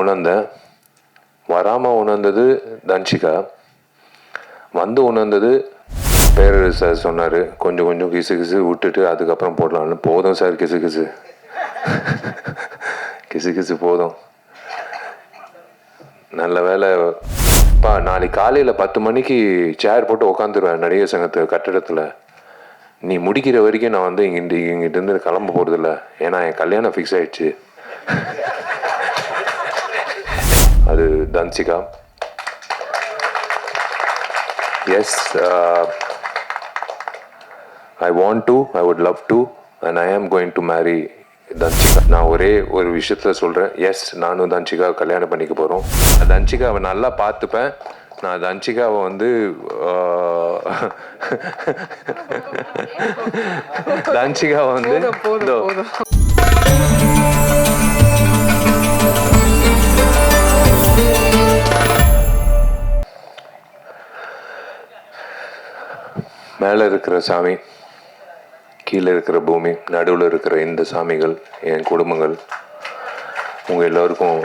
உணர்ந்தேன். வராமல் உணர்ந்தது தன்ஷிகா, வந்து உணர்ந்தது பேரரசு சார். சொன்னார் கொஞ்சம் கொஞ்சம் கிசு கிசு விட்டுட்டு அதுக்கப்புறம் போடலான்னு. போதும் சார் கிசு கிசு கிசு கிசு போதும். நல்ல வேலை பா, நாளைக்கு காலையில் 10 மணிக்கு சேர் போட்டு உக்காந்துருவேன் நடிகர் சங்கத்து கட்டிடத்தில். நீ முடிக்கிற வரைக்கும் நான் வந்து இங்கிட்டிருந்து கிளம்ப போகிறதில்ல. ஏன்னா என் கல்யாணம் ஃபிக்ஸ் ஆயிடுச்சு. அது Dhanshika. Yes, I want to, I would love to, and I am going to marry Dhanshika. நான் ஒரே ஒரு விஷயத்த சொல்கிறேன். எஸ், நானும் தன்ஷிகாவை கல்யாணம் பண்ணிக்க போகிறோம். தன்ஷிகாவை நல்லா பார்த்துப்பேன். நான் தன்ஷிகாவை வந்து தன்ஷிகாவை வந்து மேலே இருக்கிற சாமி, கீழே இருக்கிற பூமி, நடுவில் இருக்கிற இந்த சாமிகள், என் குடும்பங்கள், உங்கள் எல்லோருக்கும்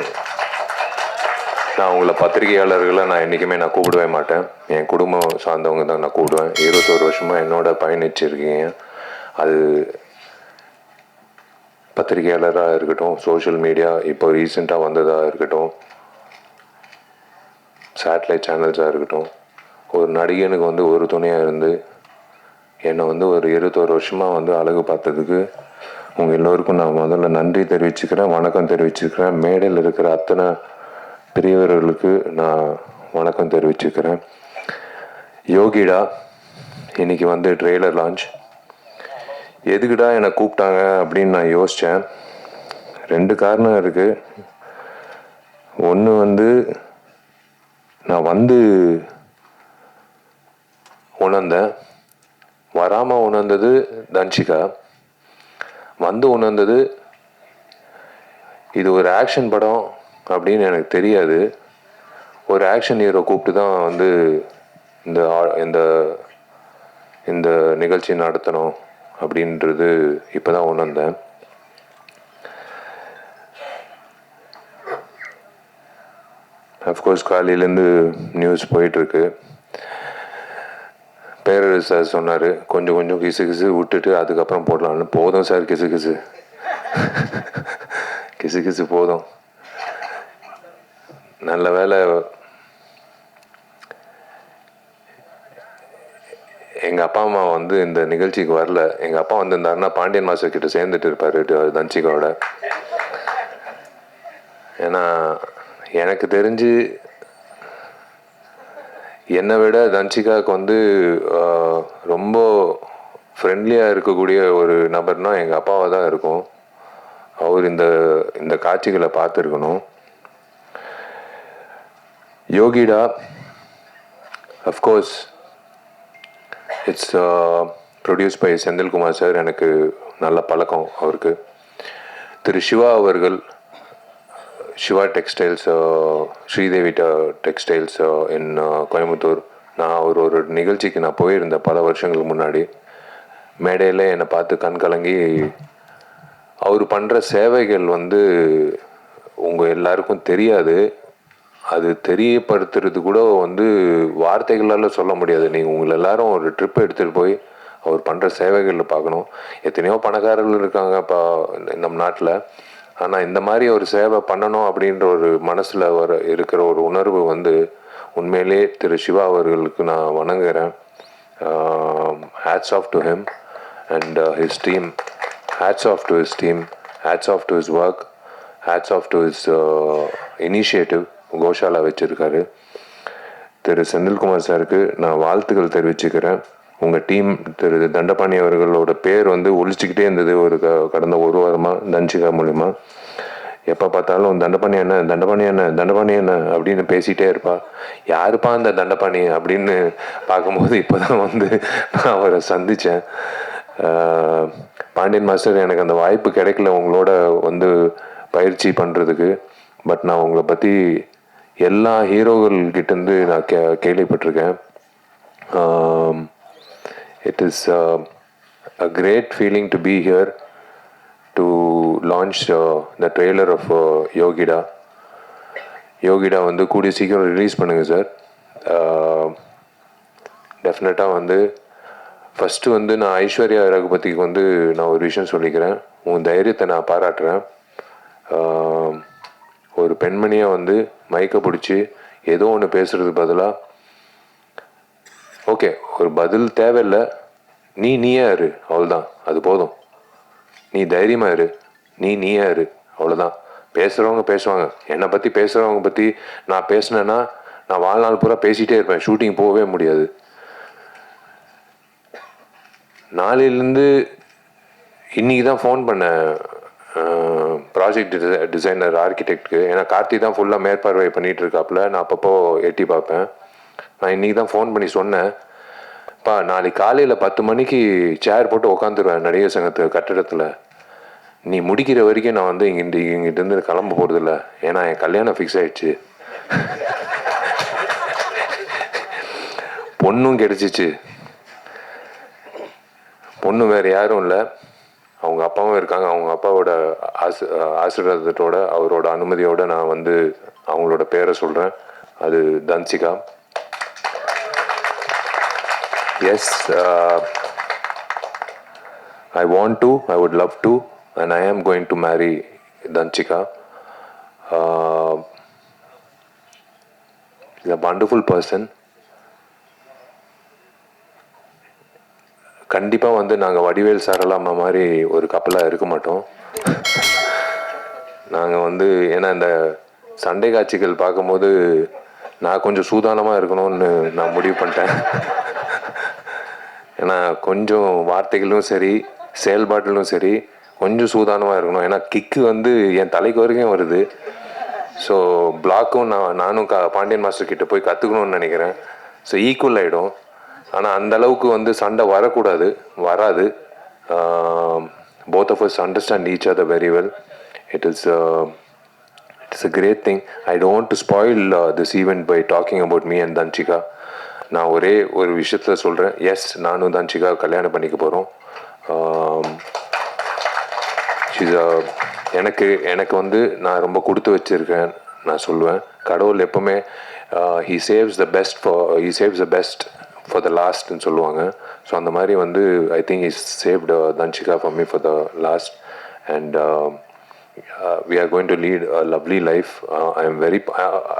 நான் உங்களை பத்திரிகையாளர்களை நான் என்றைக்குமே நான் கூப்பிடவே மாட்டேன். என் குடும்பம் சார்ந்தவங்க தான் நான் கூப்பிடுவேன். 21 வருஷமாக என்னோட பயணிச்சிருக்கீங்க. அது பத்திரிகையாளராக இருக்கட்டும், சோஷியல் மீடியா இப்போ ரீசெண்டாக வந்ததாக இருக்கட்டும், சேட்டலைட் சேனல்ஸாக இருக்கட்டும், ஒரு நடிகனுக்கு வந்து ஒரு துணையாக இருந்து என்னை வந்து ஒரு 21 வருஷமாக வந்து அழகு பார்த்ததுக்கு உங்கள் எல்லோருக்கும் நான் முதல்ல நன்றி தெரிவிச்சுக்கிறேன், வணக்கம் தெரிவிச்சுக்கிறேன். மேடையில் இருக்கிற அத்தனை பெரியவர்களுக்கு நான் வணக்கம் தெரிவிச்சுக்கிறேன். யோகிடா இன்னைக்கு வந்து ட்ரெய்லர் லான்ச். எதுக்குடா என்னை கூப்பிட்டாங்க அப்படின்னு நான் யோசித்தேன். 2 காரணம் இருக்குது. ஒன்று வந்து நான் வந்து உணர்ந்தேன். வராமல் உணர்ந்தது தன்ஷிகா, வந்து உணர்ந்தது இது ஒரு ஆக்ஷன் படம் அப்படின்னு எனக்கு தெரியாது. ஒரு ஆக்ஷன் ஹீரோ கூப்பிட்டு தான் வந்து இந்த இந்த நிகழ்ச்சி நடத்தணும் அப்படின்றது இப்போ தான் உணர்ந்தேன். அஃப்கோர்ஸ் காலையிலேருந்து நியூஸ் போயிட்டுருக்கு. பேரரசு சார் சொன்னார் கொஞ்சம் கொஞ்சம் கிசு கிசு விட்டுட்டு அதுக்கப்புறம் போடலான்னு. போதும் சார் கிசு கிசு கிசு கிசு போதும். நல்ல வேலை எங்கள் அப்பா அம்மா வந்து இந்த நிகழ்ச்சிக்கு வரல. எங்கள் அப்பா வந்திருந்தாருன்னா பாண்டியன் மாஸ்டர் கிட்ட சேர்ந்துட்டு இருப்பார் தன்ஷிகாவோட. ஏன்னா எனக்கு தெரிஞ்சு என்னை விட தன்ஷிகாவுக்கு வந்து ரொம்ப ஃப்ரெண்ட்லியாக இருக்கக்கூடிய ஒரு நபர்னால் எங்கள் அப்பாவாக தான் இருக்கும். அவர் இந்த காட்சிகளை பார்த்துருக்கணும். யோகிடா, of course it's produce by Senthilkumar sir. எனக்கு நல்ல பழக்கம் அவருக்கு. திரு சிவா அவர்கள், Siva textiles, Sridevi textiles in Coimbatore. நான் ஒரு நிகழ்ச்சிக்கு நான் போயிருந்தேன் பல வருஷங்களுக்கு முன்னாடி. மேடையில் என்னை பார்த்து கண் கலங்கி அவர் பண்ணுற சேவைகள் வந்து உங்கள் எல்லாருக்கும் தெரியாது. அது தெரியப்படுத்துறது கூட வந்து வார்த்தைகளால் சொல்ல முடியாது. நீங்கள் உங்களை எல்லாரும் ஒரு ட்ரிப் எடுத்துகிட்டு போய் அவர் பண்ணுற சேவைகளில் பார்க்கணும். எத்தனையோ பணக்காரர்கள் இருக்காங்க இப்போ நம் நாட்டில். ஆனால் இந்த மாதிரி ஒரு சேவை பண்ணணும் அப்படின்ற ஒரு மனசில் இருக்கிற ஒரு உணர்வு வந்து உண்மையிலே திரு சிவா அவர்களுக்கு நான் வணங்குகிறேன். Hats off to him and his team. Hats off to his team, hats off to his work, hats off to his initiative. கோஷாலா வச்சுருக்காரு. திரு செந்தில்குமார் சாருக்கு நான் வாழ்த்துக்கள் தெரிவிச்சுக்கிறேன். உங்கள் டீம் திரு தண்டபாணி அவர்களோட பேர் வந்து ஒழிச்சிக்கிட்டே இருந்தது ஒரு கடந்த 1 வாரமாக தன்ஷிகா மூலிமா. எப்போ பார்த்தாலும் தண்டபாணி என்ன தண்டபாணி என்ன தண்டபாணி என்ன அப்படின்னு பேசிகிட்டே இருப்பா. யாருப்பா அந்த தண்டபாணி அப்படின்னு பார்க்கும்போது இப்போ தான் வந்து நான் அவரை சந்தித்தேன். பாண்டியன் மாஸ்டர், எனக்கு அந்த வாய்ப்பு கிடைக்கல உங்களோட வந்து பயிற்சி பண்ணுறதுக்கு. பட் நான் உங்களை பற்றி எல்லா ஹீரோகள்கிட்டேருந்து நான் கேள்விப்பட்டிருக்கேன். It is a great feeling to be here to launch the trailer of Yogida. யோகிடா வந்து கூடிய சீக்கிரம் ரிலீஸ் பண்ணுங்கள் சார். டெஃபினட்டாக வந்து ஃபஸ்ட்டு வந்து நான் ஐஸ்வர்யா ரகுபதிக்கு வந்து நான் ஒரு விஷயம் சொல்லிக்கிறேன். உன் தைரியத்தை நான் பாராட்டுறேன். ஒரு பெண்மணியாக வந்து மைக்கை பிடிச்சி ஏதோ ஒன்று பேசுகிறது பதிலாக, ஓகே ஒரு பதில் தேவையில்லை, நீயே இரு, அவ்வளோதான், அது போதும். நீ தைரியமாக இரு, நீயே இரு, அவ்வளோதான். பேசுகிறவங்க பேசுவாங்க. என்னை பற்றி பேசுகிறவங்க பற்றி நான் பேசினேன்னா நான் வாழ்நாள் பூரா பேசிகிட்டே இருப்பேன், ஷூட்டிங் போகவே முடியாது. நாளையிலேருந்து இன்றைக்கி தான் ஃபோன் பண்ணேன் ப்ராஜெக்ட் டிசைனர் ஆர்கிடெக்டுக்கு. ஏன்னா கார்த்தி தான் ஃபுல்லாக மேற்பார்வை பண்ணிகிட்டு இருக்காப்புல, நான் அப்பப்போ எட்டி பார்ப்பேன். நான் இன்றைக்கி தான் ஃபோன் பண்ணி சொன்னேன், நாளைக்கு காலையில் 10 மணிக்கு சேர் போட்டு உக்காந்துருவேன் நடிகர் சங்கத்து கட்டிடத்தில். நீ முடிக்கிற வரைக்கும் நான் வந்து இங்கிட்டிருந்து கிளம்ப போகிறதில்ல, ஏன்னா என் கல்யாணம் ஃபிக்ஸ் ஆகிடுச்சு. பொண்ணும் கிடைச்சிச்சு. பொண்ணு வேறு யாரும் இல்லை, அவங்க அப்பாவும் இருக்காங்க. அவங்க அப்பாவோட ஆசீர்வாதத்தோட அவரோட அனுமதியோடு நான் வந்து அவங்களோட பேரை சொல்கிறேன். அது Dhanshika. Yes, I want to, I would love to, and I am going to marry Danchika. She's a wonderful person. கண்டிப்பாக வந்து நாங்கள் வடிவேல் சாரலாமா மாதிரி ஒரு கப்பலாக இருக்க மாட்டோம். நாங்கள் வந்து ஏன்னா இந்த சண்டை காட்சிகள் பார்க்கும்போது நான் கொஞ்சம் சூதானமாக இருக்கணும்னு நான் முடிவு பண்ணிட்டேன். ஏன்னா கொஞ்சம் வார்த்தைகளும் சரி செயல்பாட்டிலும் சரி கொஞ்சம் சூதானமாக இருக்கணும். ஏன்னா கிக்கு வந்து என் தலைக்கு வரைக்கும் வருது. ஸோ பிளாக்கும் நானும் பாண்டியன் மாஸ்டர் கிட்ட போய் கற்றுக்கணும்னு நினைக்கிறேன். ஸோ ஈக்குவல் ஆகிடும். ஆனால் அந்த அளவுக்கு வந்து சண்டை வராது. both of us understand each other very well. It's a great thing. I don't want to spoil this event by talking about me and Danchika. நான் ஒரே ஒரு விஷயத்தில் சொல்கிறேன், எஸ் நானும் தன்சிகா கல்யாணம் பண்ணிக்க போகிறோம். எனக்கு வந்து நான் ரொம்ப கொடுத்து வச்சுருக்கேன் நான் சொல்லுவேன். கடவுள் எப்போவுமே he saves the best for the lastன்னு சொல்லுவாங்க. ஸோ அந்த மாதிரி வந்து I think he saved Danchika for me for the last, and we are going to lead a lovely life.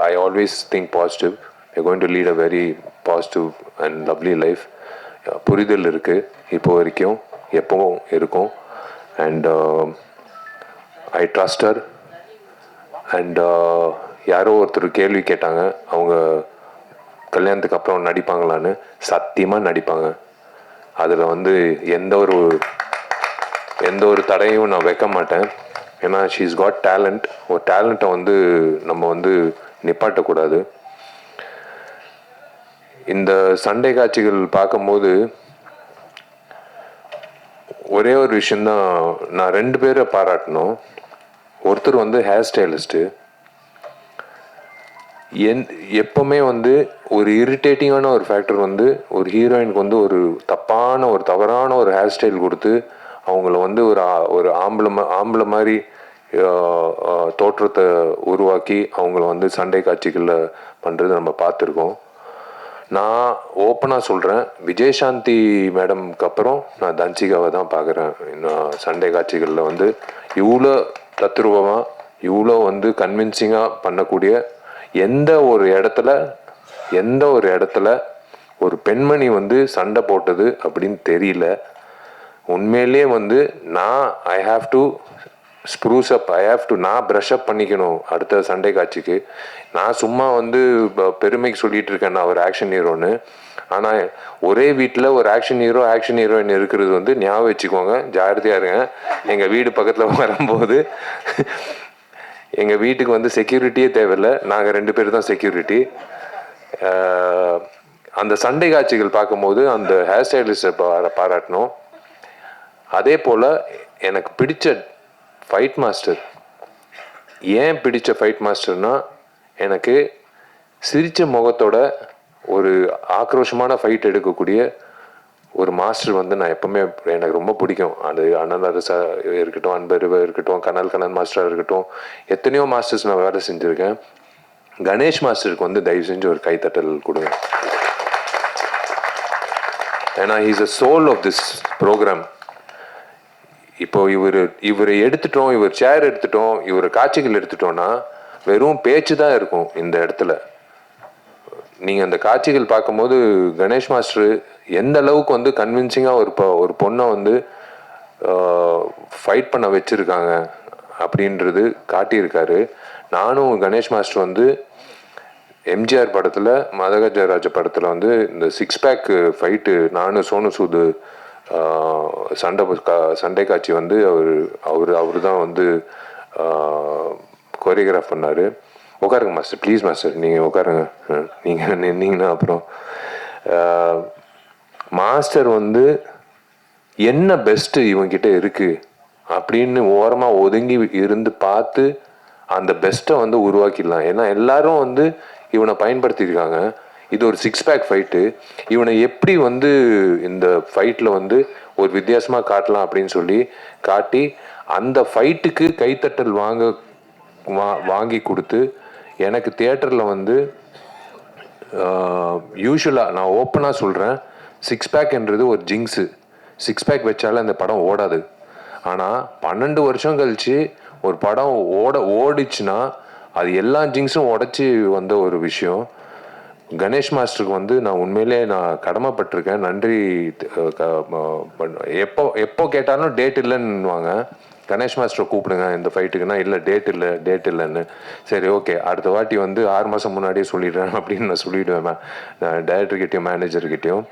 I always think positive. We are going to lead a very positive and lovely life. புரிதல் இருக்குது இப்போ வரைக்கும், எப்பவும் இருக்கும். And I trust her. And யாரோ ஒருத்தர் கேள்வி கேட்டாங்க, அவங்க கல்யாணத்துக்கு அப்புறம் நடிப்பாங்களான்னு. சத்தியமாக நடிப்பாங்க. அதில் வந்து எந்த ஒரு தடையும் நான் வைக்க மாட்டேன். ஏன்னா ஷீஸ் காட் டேலண்ட். ஒரு டேலண்ட்டை வந்து நம்ம வந்து நிப்பாட்டக்கூடாது. இந்த சண்டை காட்சிகள் பார்க்கும்போது ஒரே ஒரு விஷயந்தான் நான் 2 பேரை பாராட்டணும். ஒருத்தர் வந்து ஹேர் ஸ்டைலிஸ்ட்டு. எப்பவுமே வந்து ஒரு இரிட்டேட்டிங்கான ஒரு ஃபேக்டர் வந்து ஒரு ஹீரோயினுக்கு வந்து ஒரு தவறான ஒரு ஹேர் ஸ்டைல் கொடுத்து அவங்கள வந்து ஒரு ஆம்பளை மாதிரி தோற்றத்தை உருவாக்கி அவங்கள வந்து சண்டை காட்சிகளில் பண்ணுறது நம்ம பார்த்துருக்கோம். நான் ஓப்பனாக சொல்கிறேன், விஜயசாந்தி மேடம்க்கு அப்புறம் நான் தன்சிகாவை தான் பார்க்குறேன். நான் சண்டை காட்சிகளில் வந்து இவ்வளோ தத்ரூபமாக இவ்வளோ வந்து கன்வின்சிங்காக பண்ணக்கூடிய எந்த ஒரு இடத்துல ஒரு பெண்மணி வந்து சண்டை போட்டது அப்படின்னு தெரியல. உண்மையிலே வந்து ஐ ஹாவ் டு ஸ்ப்ரூஸ் அப், நான் ப்ரஷ் அப் பண்ணிக்கணும் அடுத்த சண்டை காட்சிக்கு. நான் சும்மா வந்து பெருமைக்கு சொல்லிட்டு இருக்கேன் நான் ஒரு ஆக்ஷன் ஹீரோன்னு. ஆனால் ஒரே வீட்டில் ஒரு ஆக்ஷன் ஹீரோயின் இருக்கிறது வந்து ஞாபகம் வச்சுக்கோங்க, ஜாகிரதையாக இருங்க. எங்கள் வீடு பக்கத்தில் வரும்போது எங்கள் வீட்டுக்கு வந்து செக்யூரிட்டியே தேவையில்லை, நாங்கள் 2 பேர் தான் செக்யூரிட்டி. அந்த சண்டை காட்சிகள் பார்க்கும்போது அந்த ஹேர் ஸ்டைலிஸ்ட்டை பாராட்டணும். அதே போல் எனக்கு பிடிச்ச ஃபைட் மாஸ்டர், ஏன் பிடிச்ச ஃபைட் மாஸ்டர்னா எனக்கு சிரித்த முகத்தோட ஒரு ஆக்ரோஷமான ஃபைட் எடுக்கக்கூடிய ஒரு மாஸ்டர் வந்து நான் எப்பவுமே எனக்கு ரொம்ப பிடிக்கும். அது அண்ணாரசா இருக்கட்டும், அன்பருவா இருக்கட்டும், கனல் மாஸ்டராக இருக்கட்டும், எத்தனையோ மாஸ்டர்ஸ் நான் வேலை செஞ்சுருக்கேன். கணேஷ் மாஸ்டருக்கு வந்து தயவு செஞ்சு ஒரு கைத்தட்டல் கொடுங்க. ஏன்னா is a soul of this program. இப்போ இவரை எடுத்துட்டோம், இவர் சேர் எடுத்துட்டோம், இவர் காட்சிகள் எடுத்துட்டோம்னா வெறும் பேச்சு தான் இருக்கும் இந்த இடத்துல. நீங்கள் அந்த காட்சிகள் பார்க்கும்போது கணேஷ் மாஸ்டர் எந்த அளவுக்கு வந்து கன்வின்சிங்காக ஒரு பொண்ணை வந்து ஃபைட் பண்ண வச்சுருக்காங்க அப்படின்றது காட்டியிருக்காரு. நானும் கணேஷ் மாஸ்டர் வந்து எம்ஜிஆர் படத்தில், மதகஜராஜ படத்தில் வந்து இந்த 6 பேக் ஃபைட்டு நானும் சோனு சூது சண்டை காட்சி வந்து அவர் தான் வந்து கோரியோகிராஃப் பண்ணார். உட்காருங்க மாஸ்டர், ப்ளீஸ் மாஸ்டர், நீங்கள் உட்காருங்க. நீங்கள் நின்னீங்கன்னா அப்புறம் மாஸ்டர் வந்து என்ன பெஸ்ட்டு இவங்கிட்ட இருக்குது அப்படின்னு ஓரமாக ஒதுங்கி இருந்து பார்த்து அந்த பெஸ்ட்டை வந்து உருவாக்கிடலாம். ஏன்னா எல்லாரும் வந்து இவனை பயன்படுத்தியிருக்காங்க. இது ஒரு 6 பேக் ஃபைட்டு. இவனை எப்படி வந்து இந்த ஃபைட்டில் வந்து ஒரு வித்தியாசமாக காட்டலாம் அப்படின்னு சொல்லி காட்டி அந்த ஃபைட்டுக்கு கைத்தட்டல் வாங்கி கொடுத்து எனக்கு தியேட்டரில் வந்து யூஸ்வலாக நான் ஓப்பனாக சொல்கிறேன், 6 பேக்ன்றது ஒரு ஜிங்ஸு. 6 பேக் வச்சாலும் அந்த படம் ஓடாது. ஆனால் 12 வருஷம் கழித்து ஒரு படம் ஓடிச்சுன்னா அது எல்லா ஜிங்ஸும் உடச்சி வந்த ஒரு விஷயம். கணேஷ் மாஸ்டருக்கு வந்து நான் உண்மையிலே நான் கடமைப்பட்டிருக்கேன். நன்றி. எப்போ கேட்டாலும் டேட் இல்லைன்னுவாங்க. கணேஷ் மாஸ்டரை கூப்பிடுங்க இந்த ஃபைட்டுக்குன்னா, இல்லை டேட் இல்லைன்னு. சரி ஓகே, அடுத்த வாட்டி வந்து 6 மாதம் முன்னாடியே சொல்லிடுறேன் அப்படின்னு நான் சொல்லிவிடுவேன் டைரக்டர்கிட்டையும் மேனேஜர்கிட்டையும்.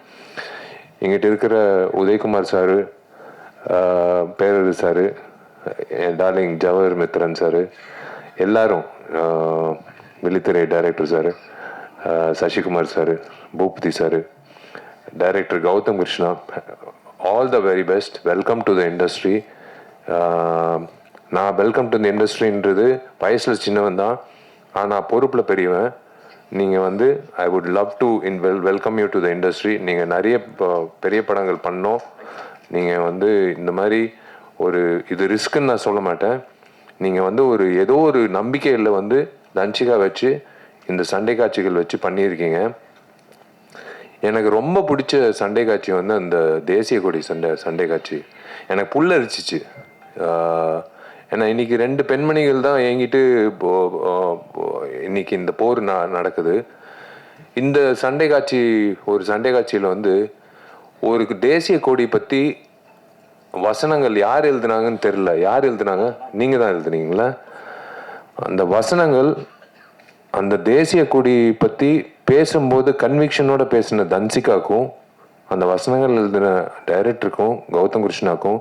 எங்கிட்ட இருக்கிற உதயகுமார் சாரு, பேரரு சாரு, என் டார்லிங் ஜவஹர் மித்ரன் சாரு, எல்லாரும், மிலித்தரி director sir, Sasikumar sir, Boopathy sir, director Gautham Krishna, all the very best. Welcome to the industry. நான் வெல்கம் டு த இண்டஸ்ட்ரின்றது வயசில் சின்னவன் தான், ஆனால் பொறுப்பில் பெரியவன். நீங்கள் வந்து I would love to welcome you to the industry. நீங்கள் நிறைய பெரிய படங்கள் பண்ணோம். நீங்கள் வந்து இந்த மாதிரி இது ரிஸ்க்குன்னு நான் சொல்ல மாட்டேன். நீங்கள் வந்து ஏதோ ஒரு நம்பிக்கையில் வந்து தன்சிகா வச்சு இந்த சண்டை காட்சிகள் வச்சு பண்ணியிருக்கீங்க. எனக்கு ரொம்ப பிடிச்ச சண்டை காட்சி வந்து அந்த தேசிய கொடி சண்டை காட்சி. எனக்கு புல்லரிச்சிச்சு. ஏன்னா இன்றைக்கி 2 பெண்மணிகள் தான் என்கிட்ட இன்றைக்கி இந்த போர் நடக்குது. இந்த சண்டை காட்சியில் வந்து ஒரு தேசிய கொடி பற்றி வசனங்கள் யார் எழுதுனாங்கன்னு தெரில. யார் எழுதுனாங்க? நீங்கள் தான் எழுதுனீங்களா? அந்த வசனங்கள் அந்த தேசிய கொடி பற்றி பேசும்போது கன்விக்ஷனோட பேசின தன்சிகாக்கும், அந்த வசனங்கள் எழுதின டைரக்டருக்கும் கௌதம் கிருஷ்ணாக்கும்,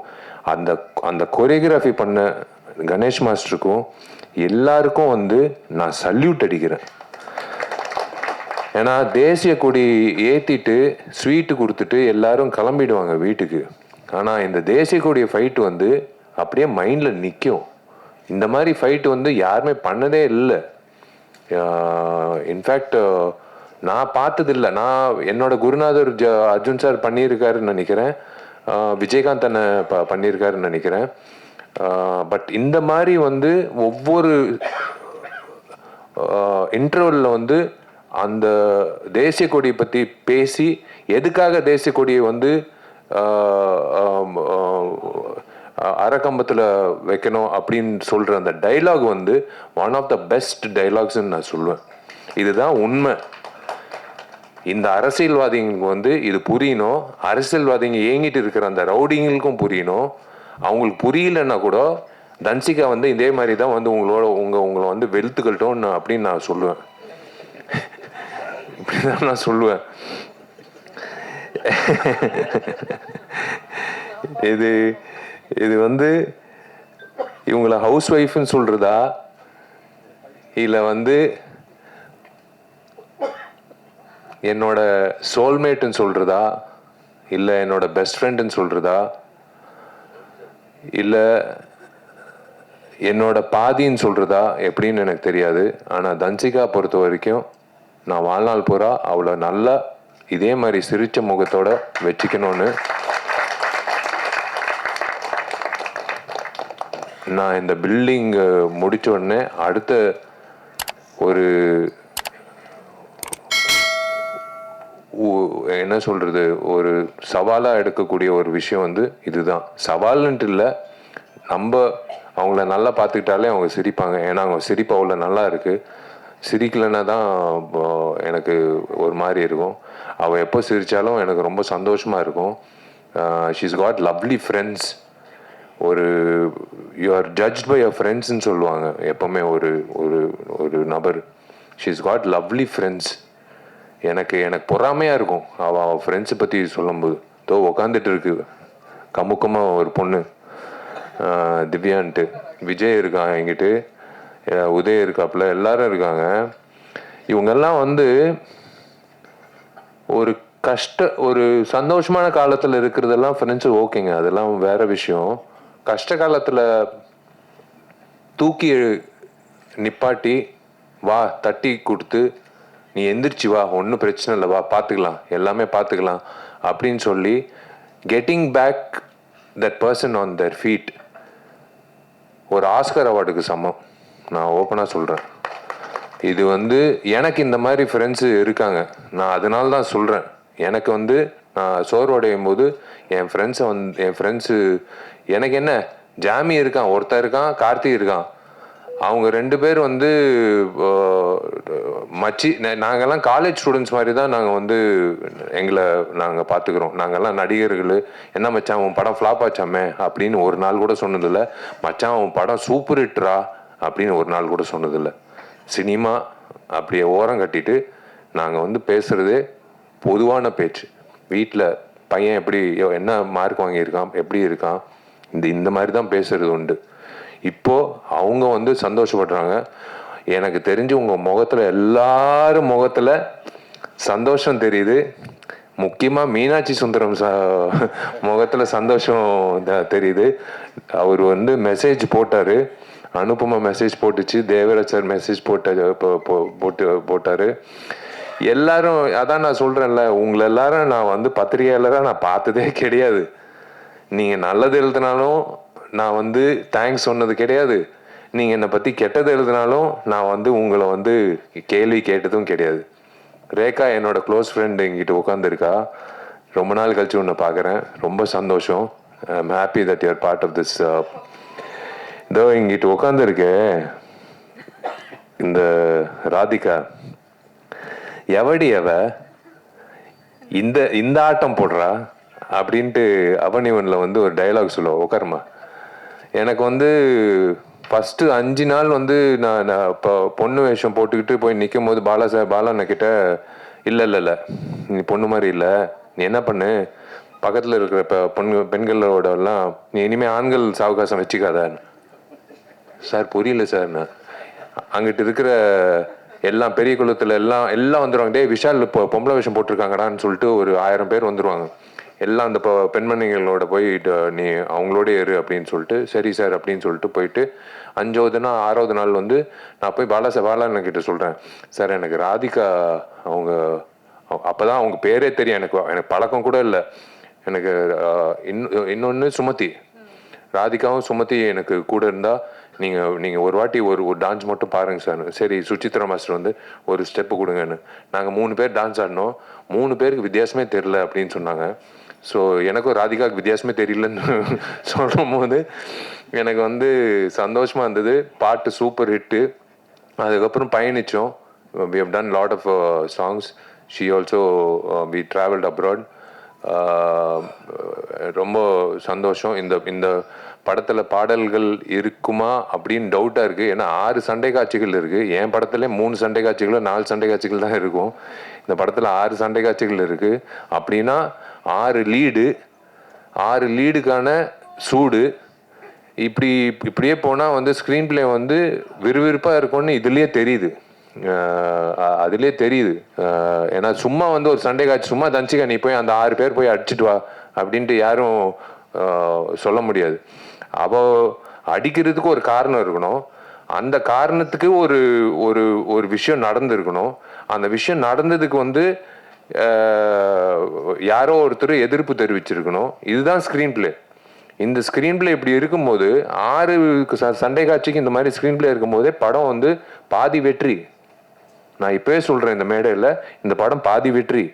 அந்த கொரியோகிராஃபி பண்ண கணேஷ் மாஸ்டருக்கும் எல்லாருக்கும் வந்து நான் சல்யூட் அடிக்கிறேன். ஏன்னா தேசிய கொடி ஏற்றிட்டு ஸ்வீட்டு கொடுத்துட்டு எல்லாரும் கிளம்பிடுவாங்க வீட்டுக்கு. ஆனால் இந்த தேசிய கொடிய ஃபைட்டு வந்து அப்படியே மைண்டில் நிற்கும். இந்த மாதிரி ஃபைட்டு வந்து யாருமே பண்ணதே இல்லை. இன்ஃபேக்ட் நான் பார்த்ததில்லை. நான் என்னோட குருநாதர் அர்ஜுன் சார் பண்ணியிருக்காருன்னு நினைக்கிறேன், விஜயகாந்த் அண்ணன் பண்ணியிருக்காருன்னு நினைக்கிறேன். பட் இந்த மாதிரி வந்து ஒவ்வொரு இன்டர்வலில் வந்து அந்த தேசிய கொடியை பற்றி பேசி எதுக்காக தேசிய கொடியை வந்து அறக்கம்பத்தில் வைக்கணும் அப்படின்னு சொல்கிற அந்த டைலாக் வந்து ஒன் ஆஃப் த பெஸ்ட் டைலாக்ஸ்ன்னு நான் சொல்லுவேன். இதுதான் உண்மை. இந்த அரசியல்வாதிகளுக்கு வந்து இது புரியணும். அரசியல்வாதிங்க ஏங்கிட்டு இருக்கிற அந்த ரவுடிங்களுக்கும் புரியணும். அவங்களுக்கு புரியலன்னா கூட தன்சிகா வந்து இதே மாதிரி தான் வந்து உங்களை வந்து வெளுத்துக்கட்டும் அப்படின்னு நான் சொல்லுவேன். இப்படிதான் நான் சொல்லுவேன். இது வந்து இவங்களை ஹவுஸ் ஒய்ஃப்னு சொல்றதா, இல்லை வந்து என்னோட சோல்மேட்டுன்னு சொல்றதா, இல்லை என்னோட பெஸ்ட் ஃப்ரெண்டுன்னு சொல்றதா, இல்லை என்னோட பாதின்னு சொல்றதா எப்படின்னு எனக்கு தெரியாது. ஆனால் தன்சிகா பொறுத்த வரைக்கும் நான் வாழ்நாள் பூரா அவளை நல்லா இதே மாதிரி சிரிச்ச முகத்தோட வச்சுக்கணும்னு நான் இந்த பில்டிங் முடிச்ச உடனே அடுத்த ஒரு என்ன சொல்கிறது, ஒரு சவாலாக எடுக்கக்கூடிய ஒரு விஷயம் வந்து இதுதான். சவால்ன்ட்டு இல்லை, நம்ம அவங்கள நல்லா பார்த்துக்கிட்டாலே அவங்க சிரிப்பாங்க. ஏன்னா அவங்க சிரிப்பு அவ்வளோ நல்லா இருக்குது. சிரிக்கலைன்னா தான் எனக்கு ஒரு மாதிரி இருக்கும். அவள் எப்போ சிரித்தாலும் எனக்கு ரொம்ப சந்தோஷமாக இருக்கும். She's got lovely friends. ஒரு you are judge by your ஃப்ரெண்ட்ஸ்ன்னு சொல்லுவாங்க எப்போவுமே ஒரு ஒரு ஒரு நபர். She's got lovely friends. எனக்கு பொறாமையாக இருக்கும் அவள் ஃப்ரெண்ட்ஸை பற்றி சொல்லும்போது. தோ உக்காந்துட்டு இருக்கு கமுக்கமாக ஒரு பொண்ணு, திவ்யான்ட்டு. விஜய் இருக்கான் என்கிட்ட, உதய் இருக்காப்புல, எல்லாரும் இருக்காங்க. இவங்கெல்லாம் வந்து ஒரு சந்தோஷமான காலத்தில் இருக்கிறதெல்லாம் ஃப்ரெண்ட்ஸு ஓகேங்க, அதெல்லாம் வேற விஷயம். கஷ்ட காலத்தில் தூக்கி நிப்பாட்டி வா தட்டி கொடுத்து நீ எந்திரிச்சு வா, ஒன்றும் பிரச்சனை இல்லை, வா பார்த்துக்கலாம், எல்லாமே பார்த்துக்கலாம் அப்படின்னு சொல்லி getting back that person on their feet ஒரு ஆஸ்கர் அவார்டுக்கு சமம். நான் ஓப்பனாக சொல்கிறேன். இது வந்து எனக்கு இந்த மாதிரி ஃப்ரெண்ட்ஸு இருக்காங்க. நான் அதனால தான் சொல்கிறேன். எனக்கு வந்து நான் சோர்வடையும் போது என் ஃப்ரெண்ட்ஸு எனக்கு என்ன, ஜாமி இருக்கான், ஒருத்தர் இருக்கான், கார்த்தி இருக்கான். அவங்க 2 பேர் வந்து மச்சி. நாங்கள்லாம் காலேஜ் ஸ்டூடெண்ட்ஸ் மாதிரி தான் நாங்கள் வந்து நாங்கள் பார்த்துக்குறோம். நாங்கள்லாம் நடிகர்கள். என்ன மச்சான் உன் படம் ஃப்ளாப் ஆச்சாமே அப்படின்னு ஒரு நாள் கூட சொன்னதில்லை. மச்சான் உன் படம் சூப்பர் ஹிட்ரா அப்படின்னு ஒரு நாள் கூட சொன்னதில்லை. சினிமா அப்படியே ஓரம் கட்டிட்டு நாங்கள் வந்து பேசுகிறதே பொதுவான பேச்சு. வீட்டில் பையன் எப்படி, என்ன மார்க் வாங்கியிருக்கான், எப்படி இருக்கான், இந்த மாதிரி தான் பேசுகிறது உண்டு. இப்போது அவங்க வந்து சந்தோஷப்படுறாங்க. எனக்கு தெரிஞ்சு உங்கள் முகத்தில், எல்லாரும் முகத்தில் சந்தோஷம் தெரியுது. முக்கியமாக மீனாட்சி சுந்தரம் முகத்தில் சந்தோஷம் தெரியுது. அவர் வந்து மெசேஜ் போட்டார், அனுபமா மெசேஜ் போட்டுச்சு, தேவராஜ் சார் மெசேஜ் போட்டார். எல்லாரும் அதான் நான் சொல்கிறேன்ல, உங்களை எல்லாரும் நான் வந்து பத்திரிகையாளராக நான் பார்த்ததே கிடையாது. நீங்கள் நல்லது எழுதினாலும் நான் வந்து தேங்க்ஸ் சொன்னது கிடையாது. நீங்கள் என்னை பற்றி கெட்டது எழுதினாலும் நான் வந்து உங்களை வந்து கேள்வி கேட்டதும் கிடையாது. ரேகா என்னோட க்ளோஸ் ஃப்ரெண்டு எங்கிட்ட உட்காந்துருக்கா. ரொம்ப நாள் கழிச்சு உன்னை பார்க்குறேன், ரொம்ப சந்தோஷம். I am happy that you're part of this. இதோ இங்கிட்ட உட்காந்துருக்கு இந்த ராதிகா. எவடி இந்த ஆட்டம் போடுறா அப்படின்ட்டு அவனிவனில் வந்து ஒரு டைலாக் சொல்லுவோம், உட்காருமா. எனக்கு வந்து ஃபஸ்ட்டு 5 நாள் வந்து நான் இப்போ பொண்ணு வேஷம் போட்டுக்கிட்டு போய் நிற்கும் போது பாலாண்ண கிட்ட இல்லை நீ பொண்ணு மாதிரி இல்லை, நீ என்ன பண்ணு, பக்கத்தில் இருக்கிற பெண்களோடலாம் நீ இனிமேல் ஆண்கள் சாவகாசம் வச்சுக்காதான்னு. சார் புரியல சார். நான் அங்கிட்டு இருக்கிற எல்லாம் பெரிய குளத்தில் எல்லாம் வந்துடுவாங்க. டே விஷால் இப்போ பொம்பளை வேஷம் போட்டிருக்காங்கடான்னு சொல்லிட்டு ஒரு 1000 பேர் வந்துடுவாங்க. எல்லாம் அந்த பெண்மணிகளோட போய் நீ அவங்களோட இரு அப்படின்னு சொல்லிட்டு, சரி சார் அப்படின்னு சொல்லிட்டு போயிட்டு 5வது நாள் 6வது நாள் வந்து நான் போய் பாலாண்ணன் கிட்ட சொல்கிறேன், சார் எனக்கு ராதிகா அவங்க அப்போ தான் அவங்க பேரே தெரியும். எனக்கு பழக்கம் கூட இல்லை. எனக்கு இன்னொன்று சுமதி, ராதிகாவும் சுமதி எனக்கு கூட இருந்தால் நீங்கள் ஒரு வாட்டி ஒரு டான்ஸ் மட்டும் பாருங்கள் சார். சரி சுச்சித்ரா மாஸ்டர் வந்து ஒரு ஸ்டெப்பு கொடுங்கன்னு. நாங்கள் 3 பேர் டான்ஸ் ஆடினோம். 3 பேருக்கு வித்தியாசமே தெரில அப்படின்னு சொன்னாங்க. ஸோ எனக்கும் ராதிகாவுக்கு வித்தியாசமே தெரியலன்னு சொல்லும் போது எனக்கு வந்து சந்தோஷமாக இருந்தது. பாட்டு சூப்பர் ஹிட்டு. அதுக்கப்புறம் பயணித்தோம். we have done lot of songs. she also we traveled abroad. ரொம்ப சந்தோஷம். இந்த படத்தில் பாடல்கள் இருக்குமா அப்படின்னு டவுட்டாக இருக்குது. ஏன்னா 6 சண்டை காட்சிகள் இருக்குது. என் படத்துல 3 சண்டை காட்சிகளோ 4 சண்டை காட்சிகள் தான் இருக்கும். இந்த படத்தில் 6 சண்டை காட்சிகள் இருக்குது. அப்படின்னா 6 லீடுக்கான சூடு. இப்படியே போனால் வந்து ஸ்க்ரீன் பிளே வந்து விறுவிறுப்பாக இருக்கும்னு அதுலேயே தெரியுது. ஏன்னா சும்மா வந்து ஒரு சண்டை காட்சி சும்மா தஞ்சிக்கா நீ போய் அந்த 6 பேர் போய் அடிச்சுட்டு வா அப்படின்ட்டு யாரும் சொல்ல முடியாது. அவள் அடிக்கிறதுக்கு ஒரு காரணம் இருக்கணும். அந்த காரணத்துக்கு ஒரு விஷயம் நடந்திருக்கணும். அந்த விஷயம் நடந்ததுக்கு வந்து யாரோ ஒருத்தர் எதிர்ப்பு தெரிவிச்சிருக்கணும். இதுதான் ஸ்க்ரீன் பிளே. இந்த ஸ்க்ரீன் பிளே இப்படி இருக்கும்போது 6 சண்டை காட்சிக்கு இந்த மாதிரி ஸ்க்ரீன் பிளே இருக்கும்போதே படம் வந்து பாதி வெற்றி. நான் இப்போவே சொல்கிறேன் இந்த மேடையில், இந்த படம் பாதி வெற்றி.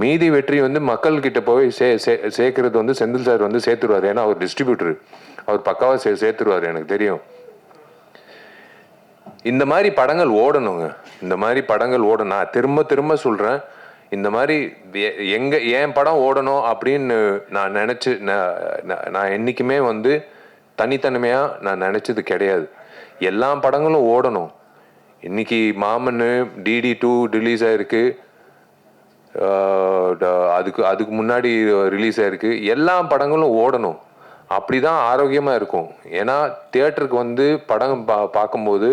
மீதி வெற்றி வந்து மக்கள்கிட்ட போய் சேர்க்கறது வந்து செந்தில் சார் வந்து சேர்த்துருவார். ஏன்னா அவர் டிஸ்ட்ரிபியூட்டர், அவர் பக்காவாக சேர்த்துருவார், எனக்கு தெரியும். இந்த மாதிரி படங்கள் ஓடணுங்க, இந்த மாதிரி படங்கள் ஓடணும். நான் திரும்ப திரும்ப சொல்கிறேன், இந்த மாதிரி என் படம் ஓடணும் அப்படின்னு நான் நினச்சி நான் என்றைக்குமே வந்து தனித்தன்மையாக நான் நினச்சது கிடையாது. எல்லா படங்களும் ஓடணும். இன்னைக்கு மாமன் DD2 ரிலீஸ் ஆகிருக்கு, அதுக்கு முன்னாடி ரிலீஸ் ஆகிருக்கு. எல்லா படங்களும் ஓடணும், அப்படி தான் ஆரோக்கியமாக இருக்கும். ஏன்னா தியேட்டருக்கு வந்து படம் பார்க்கும்போது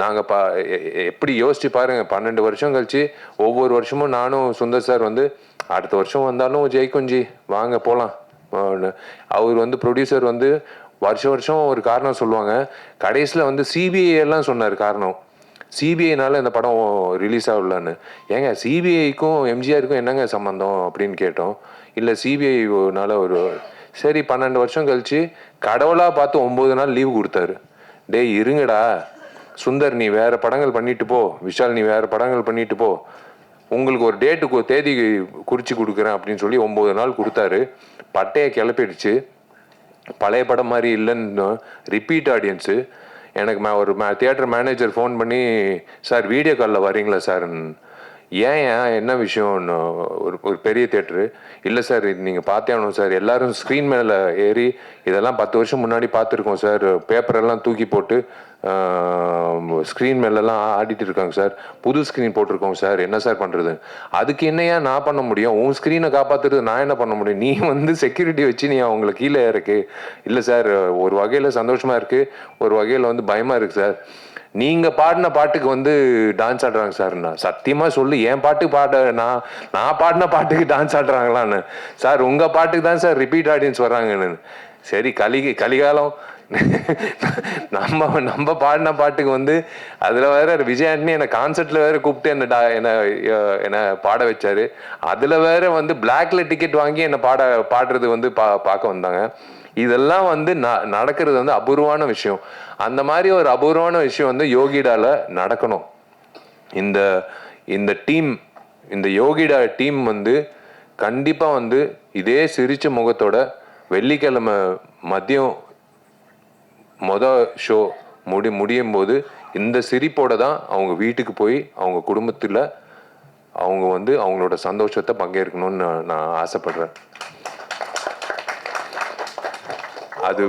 நாங்கள் எப்படி யோசிச்சு பாருங்கள், 12 வருஷம் கழிச்சு ஒவ்வொரு வருஷமும் நானும் சுந்தர் சார் வந்து அடுத்த வருஷம் வந்தாலும் ஜெயிக்குஞ்சி வாங்க போகலாம். அவர் வந்து ப்ரொடியூசர் வந்து வருஷம் ஒரு காரணம் சொல்லுவாங்க. கடைசியில் வந்து CBI எல்லாம் சொன்னார் காரணம். CBIனால இந்த படம் ரிலீஸ் ஆகலான்னு. ஏங்க சிபிஐக்கும் எம்ஜிஆருக்கும் என்னங்க சம்மந்தம் அப்படின்னு கேட்டோம். இல்லை CBIனால ஒரு சரி 12 வருஷம் கழிச்சு கடவுளாக பார்த்து 9 நாள் லீவு கொடுத்தாரு. டேய் இருங்கடா சுந்தர், நீ வேறு படங்கள் பண்ணிட்டு போ, விஷால் நீ வேறு படங்கள் பண்ணிட்டு போ, உங்களுக்கு ஒரு டேட்டுக்கு ஒரு தேதி குறித்து கொடுக்குறேன் அப்படின்னு சொல்லி 9 நாள் கொடுத்தாரு. பட்டையை கிளப்பிடுச்சு. பழைய படம் மாதிரி இல்லைன்னு ரிப்பீட் ஆடியன்ஸு. எனக்கு ஒரு தியேட்டர் மேனேஜர் ஃபோன் பண்ணி, சார் வீடியோ காலில் வரீங்களா சார்? ஏன் என்ன விஷயம்னு ஒரு பெரிய தியேட்டரு. இல்லை சார் இது நீங்கள் பார்த்தே ஆகணும் சார், எல்லோரும் ஸ்க்ரீன் மேலே ஏறி இதெல்லாம் 10 வருஷம் முன்னாடி பார்த்துருக்கோம் சார், பேப்பரெல்லாம் தூக்கி போட்டு ஸ்க்ரீன் மேலெல்லாம் ஆடிட்டு இருக்காங்க சார், புது ஸ்க்ரீன் போட்டிருக்கோங்க சார், என்ன சார் பண்ணுறது? அதுக்கு என்னையா நான் பண்ண முடியும்? உன் ஸ்க்ரீனை காப்பாற்றுறது நான் என்ன பண்ண முடியும்? நீ வந்து செக்யூரிட்டி வச்சு நீ அவங்கள கீழே இருக்கு. இல்லை சார் ஒரு வகையில் சந்தோஷமாக இருக்குது, ஒரு வகையில் வந்து பயமாக இருக்குது சார். நீங்கள் பாடின பாட்டுக்கு வந்து டான்ஸ் ஆடுறாங்க சார். நான் சத்தியமாக சொல்லு, என் பாட்டுக்கு நான் பாடின பாட்டுக்கு டான்ஸ் ஆடுறாங்களான்னு. சார் உங்கள் பாட்டுக்கு தான் சார் ரிப்பீட் ஆடியன்ஸ் வர்றாங்கன்னு. சரி கலிகாலம் நம்ம பாடின பாட்டுக்கு வந்து அதில் வேற விஜய் ஆண்டனி என்னை கான்சர்ட்ல வேற கூப்பிட்டு என்ன பாட வச்சாரு. அதில் வேற வந்து பிளாக்ல டிக்கெட் வாங்கி என்னை பாடுறது வந்து பார்க்க வந்தாங்க. இதெல்லாம் வந்து நடக்கிறது வந்து அபூர்வமான விஷயம். அந்த மாதிரி ஒரு அபூர்வமான விஷயம் வந்து யோகிடால நடக்கணும். இந்த டீம், இந்த யோகிடா டீம் வந்து கண்டிப்பாக வந்து இதே சிரிச்ச முகத்தோட வெள்ளிக்கிழமை மதியம் ஷோ முடியும் போது இந்த சிரிப்போட தான் அவங்க வீட்டுக்கு போய் அவங்க குடும்பத்தில் அவங்க வந்து அவங்களோட சந்தோஷத்தை பங்கேற்கணும்னு நான் ஆசைப்படுறேன். அது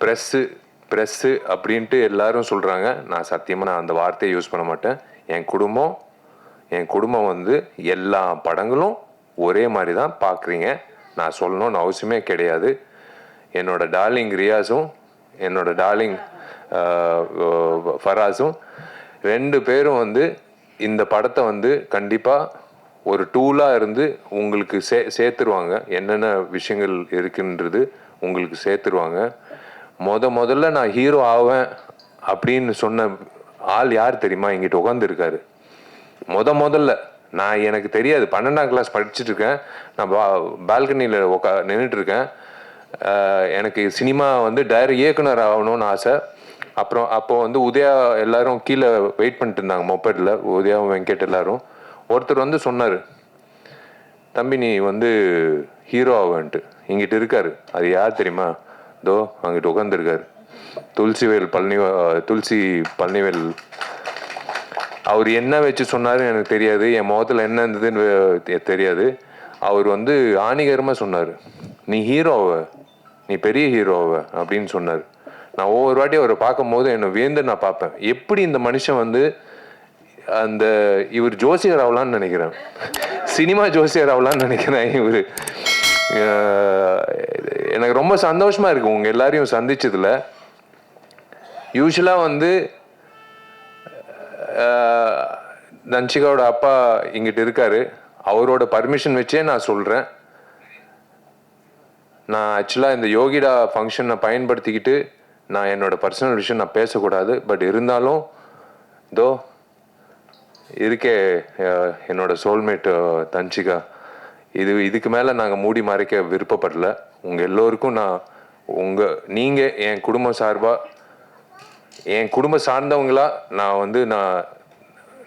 ப்ரெஸ்ஸு அப்படின்ட்டு எல்லாரும் சொல்கிறாங்க. நான் சத்தியமாக நான் அந்த வார்த்தையை யூஸ் பண்ண மாட்டேன். என் குடும்பம் வந்து எல்லா படங்களும் ஒரே மாதிரி தான் பார்க்குறீங்க. நான் சொல்லணும்னு அவசியமே கிடையாது. என்னோட டார்லிங் ரியாஸும் என்னோட டார்லிங் ஃபராஸும் 2 பேரும் வந்து இந்த படத்தை வந்து கண்டிப்பாக ஒரு டூலாக இருந்து உங்களுக்கு சேர்த்துருவாங்க. என்னென்ன விஷயங்கள் இருக்குன்றது உங்களுக்கு சேர்த்துருவாங்க. முதல்ல நான் ஹீரோ ஆவேன் அப்படின்னு சொன்ன ஆள் யார் தெரியுமா? இங்கிட்ட உட்காந்துருக்காரு. முதல்ல எனக்கு தெரியாது, 12ஆம் கிளாஸ் படிச்சுட்டு இருக்கேன். நான் பால்கனியில் நின்றுட்டு இருக்கேன். எனக்கு சினிமா வந்து இயக்குனர் ஆகணும்னு ஆசை. அப்போது வந்து உதயா எல்லாரும் கீழே வெயிட் பண்ணிட்டு இருந்தாங்க மொபைலில், உதயாவும் வெங்கட் எல்லாரும். ஒருத்தர் வந்து சொன்னார், தம்பி நீ வந்து ஹீரோ ஆகன்ட்டு. இங்கிட்டு இருக்காரு. அது யார் தெரியுமா? தோ அங்கிட்டு உட்காந்துருக்காரு, துளசி பழனிவேல். அவர் என்ன வச்சு சொன்னாருன்னு எனக்கு தெரியாது, என் முகத்தில் என்ன இருந்ததுன்னு தெரியாது. அவர் வந்து ஆணிகரமாக சொன்னார், நீ ஹீரோவ, நீ பெரிய ஹீரோவ அப்படின்னு சொன்னார். நான் ஒவ்வொரு வாட்டி அவரை பார்க்கும் போது என்னை வியந்து நான் பார்ப்பேன், எப்படி இந்த மனுஷன் வந்து இவர் ஜோசியர் ஆகலான்னு நினைக்கிறேன், சினிமா ஜோசியர் ஆகலான்னு நினைக்கிறேன். இவர் எனக்கு ரொம்ப சந்தோஷமாக இருக்குது உங்கள் எல்லாரையும் சந்திச்சதில். யூஸ்வலாக வந்து தன்ஷிகாவோட அப்பா இங்கிட்டு இருக்காரு. அவரோட பர்மிஷன் வச்சே நான் சொல்கிறேன், நான் ஆக்சுவலாக இந்த யோகிடா ஃபங்க்ஷனை பயன்படுத்திக்கிட்டு நான் என்னோடய பர்சனல் விஷயம் நான் பேசக்கூடாது. பட் இருந்தாலும் தோ இருக்கே என்னோட சோல்மேட் தன்ஷிகா. இதுக்கு மேலே நாங்கள் மூடி மறைக்க விருப்பப்படல. உங்கள் எல்லோருக்கும் நீங்கள் என் குடும்பம் சார்பாக, என் குடும்பம் சார்ந்தவங்களா நான்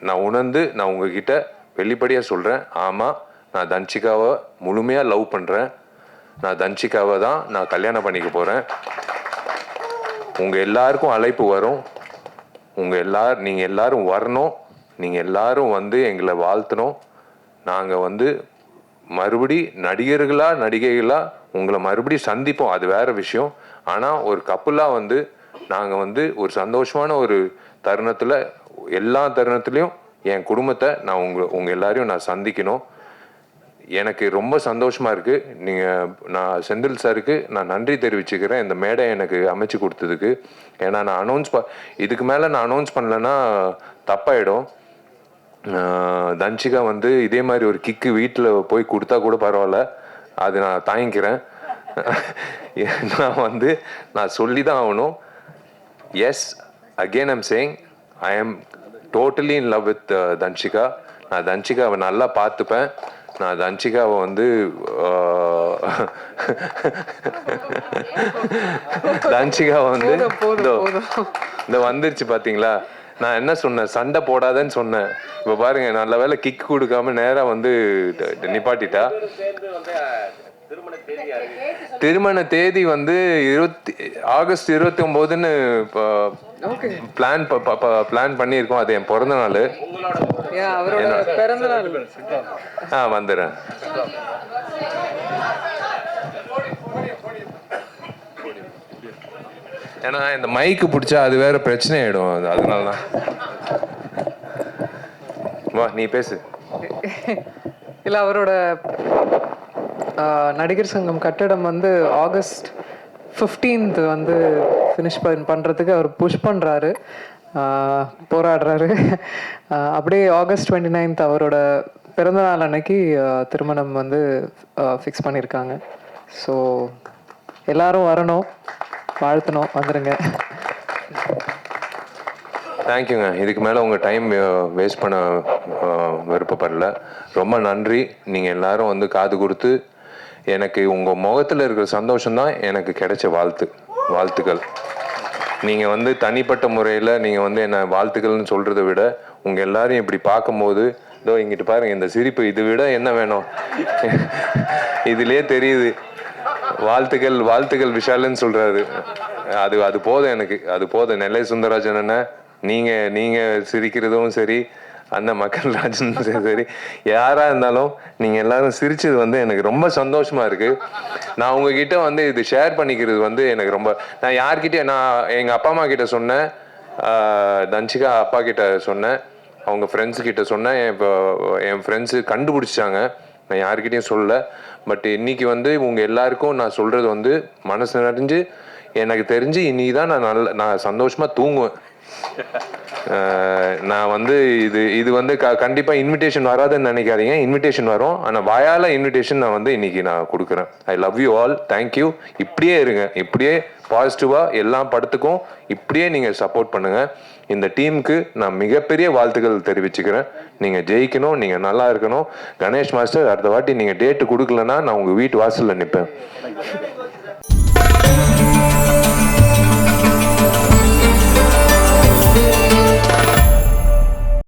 நான் உணர்ந்து நான் உங்ககிட்ட வெளிப்படையாக சொல்கிறேன். ஆமாம், நான் தன்ஷிகாவை முழுமையாக லவ் பண்ணுறேன். நான் தன்ஷிகாவை தான் நான் கல்யாணம் பண்ணிக்க போகிறேன். உங்கள் எல்லாருக்கும் அழைப்பு வரும். நீங்கள் எல்லாரும் வரணும். நீங்கள் எல்லாரும் வந்து எங்களை வாழ்த்தணும். நாங்கள் வந்து மறுபடி நடிகைகளாக உங்களை மறுபடி சந்திப்போம். அது வேறு விஷயம். ஆனால் ஒரு கப்புலாக வந்து நாங்கள் வந்து ஒரு சந்தோஷமான ஒரு தருணத்தில் எல்லா தருணத்துலேயும் என் குடும்பத்தை நான் உங்கள் எல்லாரையும் நான் சந்திக்கணும். எனக்கு ரொம்ப சந்தோஷமாக இருக்குது. நான் செந்தில் சாருக்கு நான் நன்றி தெரிவிச்சுக்கிறேன் இந்த மேடை எனக்கு அமைச்சு கொடுத்ததுக்கு. ஏன்னா நான் இதுக்கு மேலே நான் அனௌன்ஸ் பண்ணலைன்னா தப்பாயிடும். தன்ஷிகா வந்து இதே மாதிரி ஒரு கிக்கு வீட்டில் போய் கொடுத்தா கூட பரவாயில்ல, அது நான் தாங்கிக்கிறேன். நான் சொல்லி தான் ஆகணும். Yes, again I'm saying I am totally in love with Dhanshika. நான் தன்ஷிகாவை நல்லா பார்த்துப்பேன். நான் தன்ஷிகாவை வந்து தன்ஷிகாவை வந்து இந்த வந்துருச்சு பார்த்தீங்களா, நான் என்ன சொன்னேன், சண்டை போடாதேன்னு சொன்னேன். இப்போ பாருங்க, நல்ல வேலை கிக் கொடுக்காம நேராக வந்து நிப்பாட்டிட்டா. திருமண தேதி வந்து ஆகஸ்ட் 29ன்னு பிளான் பண்ணியிருக்கோம். அது என் பிறந்த நாள். வந்துடுறேன். ஏன்னா இந்த மைக்கு பிடிச்சா அது வேற பிரச்சனை ஆயிடும். அதனால தான். வா, நீ பேசு. இல்லை, அவரோட நடிகர் சங்கம் கட்டடம் வந்து ஆகஸ்ட் 15th வந்து ஃபினிஷ் பண்ணுறதுக்கு அவர் புஷ் பண்ணுறாரு, போராடுறாரு. அப்படியே ஆகஸ்ட் 29th அவரோட பிறந்தநாள் அன்னைக்கு திருமணம் வந்து ஃபிக்ஸ் பண்ணியிருக்காங்க. ஸோ எல்லாரும் வரணும், வாழ்த்தணும், வந்துடுங்க. தேங்க்யூங்க. இதுக்கு மேலே உங்கள் டைம் வேஸ்ட் பண்ண விருப்பப்படல. ரொம்ப நன்றி. நீங்கள் எல்லாரும் வந்து காது கொடுத்து எனக்கு உங்கள் முகத்தில் இருக்கிற சந்தோஷம்தான் எனக்கு கிடைச்ச வாழ்த்துக்கள். நீங்கள் வந்து தனிப்பட்ட முறையில் நீங்கள் வந்து என்ன வாழ்த்துக்கள்னு சொல்கிறத விட உங்கள் எல்லாரையும் இப்படி பார்க்கும்போது, இதோ இங்கிட்டு பாருங்கள் இந்த சிரிப்பு, இதை விட என்ன வேணும்? இதுலேயே தெரியுது. வாழ்த்துக்கள் விஷாலுன்னு சொல்கிறாரு. அது போதும் எனக்கு, அது போதும். நெல்லை சுந்தரராஜன் அண்ணன், நீங்கள் சிரிக்கிறதும் சரி, அண்ணன் மக்கள் ராஜன் சரி, யாராக இருந்தாலும் நீங்கள் எல்லாரும் சிரிச்சது வந்து எனக்கு ரொம்ப சந்தோஷமாக இருக்குது. நான் உங்ககிட்ட வந்து இது ஷேர் பண்ணிக்கிறது வந்து எனக்கு ரொம்ப, நான் யார்கிட்ட, நான் எங்கள் அப்பா அம்மா கிட்ட சொன்னேன், தன்ஷிகா அப்பா கிட்ட சொன்னேன், அவங்க ஃப்ரெண்ட்ஸு கிட்ட சொன்னேன். இப்போ என் ஃப்ரெண்ட்ஸு கண்டுபிடிச்சாங்க. நான் யார்கிட்டையும் சொல்லலை. பட் இன்னைக்கு வந்து உங்கள் எல்லாருக்கும் நான் சொல்கிறது வந்து மனசு நிறைஞ்சு, எனக்கு தெரிஞ்சு இன்னைக்கு தான் நான் சந்தோஷமாக தூங்குவேன். நான் வந்து இது வந்து கண்டிப்பாக இன்விடேஷன் வராதுன்னு நினைக்காதீங்க. இன்விடேஷன் வரும். ஆனால் வாயால் இன்விடேஷன் நான் வந்து இன்னைக்கு நான் கொடுக்குறேன். I love you all. Thank you. இப்படியே இருங்க, இப்படியே பாசிட்டிவாக எல்லா படத்துக்கும் இப்படியே நீங்கள் சப்போர்ட் பண்ணுங்கள். இந்த டீமுக்கு நான் மிகப்பெரிய வாழ்த்துக்கள் தெரிவிச்சுக்கிறேன். நீங்கள் ஜெயிக்கணும், நீங்கள் நல்லா இருக்கணும். கணேஷ் மாஸ்டர், அடுத்த வாட்டி நீங்கள் டேட்டு கொடுக்கலன்னா நான் உங்கள் வீட்டு வாசலில் நிற்பேன்.